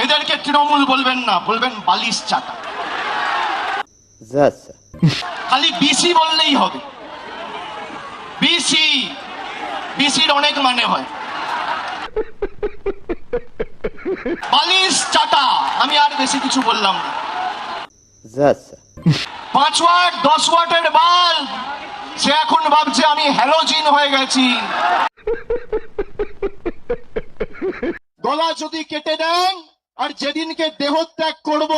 এদেরকে তৃণমূল বলবেন না, বলবেন বালিশ চাটা। খালি বিসি বললেই হবে। বিসি, বিসির অনেক মানে হয়। বালিশ চাটা, আমি আর বেশি কিছু বললাম না। 5 ওয়াট 10 ওয়াটের বাল্ব, সে এখন ভাবছে আমি হ্যালোজিন হয়ে গেছি। গলা যদি কেটে দেন আর যেদিনকে দেহত্যাগ করব,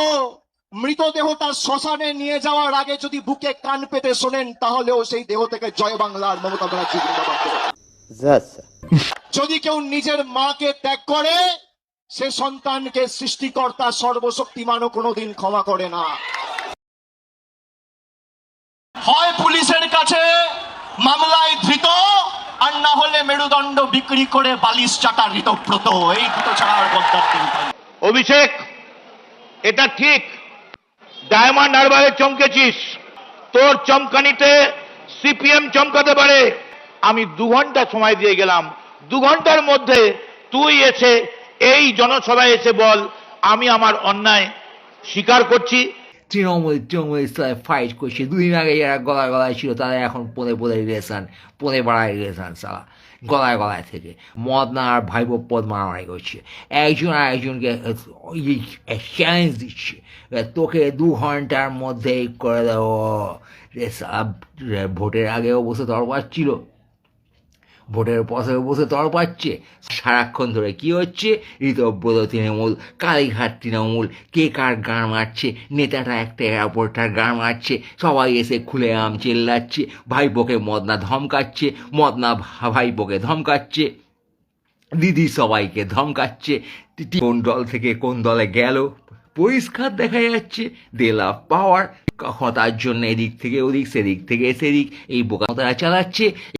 মৃতদেহটা শ্মশানে নিয়ে যাওয়ার আগে যদি বুকে কান পেতে শোনেন, তাহলেও সেই দেহ থেকে জয় বাংলার মমতা ব্যানার্জি জিন্দাবাদ। যদি কেউ নিজের মাকে ত্যাগ করে, সে সন্তানকে সৃষ্টিকর্তা সর্বশক্তিমানও কোনোদিন ক্ষমা করে না। হয় পুলিশের কাছে মামলায় ধৃত, আর না হলে মেরুদণ্ড বিক্রি করে বালিশ চাটা ঋতব্রত। এই দুটো ছাড়া আর গদ্দার কেউ পায় না। অভিষেক, এটা ঠিক, ডায়মন্ড হারবারে চমকেছিস, তোর চমকানিতে সিপিএম চমকাতে পারে। আমি 2 ঘন্টা সময় দিয়ে গেলাম, 2 ঘন্টার মধ্যে তুই এসে এই জনসভায় এসে বল আমি আমার অন্যায় স্বীকার করছি। তৃণমূল সাথে ফাইট করছে, 2 দিন আগে যারা গলায় ছিল তারা এখন পদে রিলেশন, পদে বাড়ায় রিলেশন, সালা গলায় থেকে মদ না আর ভাইপো পদ মারামারি করছে। একজন আর একজনকে চ্যালেঞ্জ দিচ্ছে, তোকে 2 ঘন্টার মধ্যেই করে দেবো। ভোটের আগেও বসে তরপাচ্ছিল, ভোটের পথে বসে তরপাচ্ছে। সারাক্ষণ ধরে কি হচ্ছে, ঋতব্রত তৃণমূল, কালীঘাট তৃণমূল, কে কার গান মারছে, নেতাটা একটা এয়ারপোর্টটার গান মারছে, সবাই এসে খুলে আম চেল্লাচ্ছে, ভাইপোকে মদনা ধমকাচ্ছে, মদনা ভাইপোকে ধমকাচ্ছে, দিদি সবাইকে ধমকাচ্ছে। কোন দল থেকে কোন দলে গেল পরিষ্কার দেখা যাচ্ছে। দে লাভ পাওয়ার, কখন তার জন্য এদিক থেকে ওদিক, সেদিক থেকে সেদিক এই বোকা চালাচ্ছে।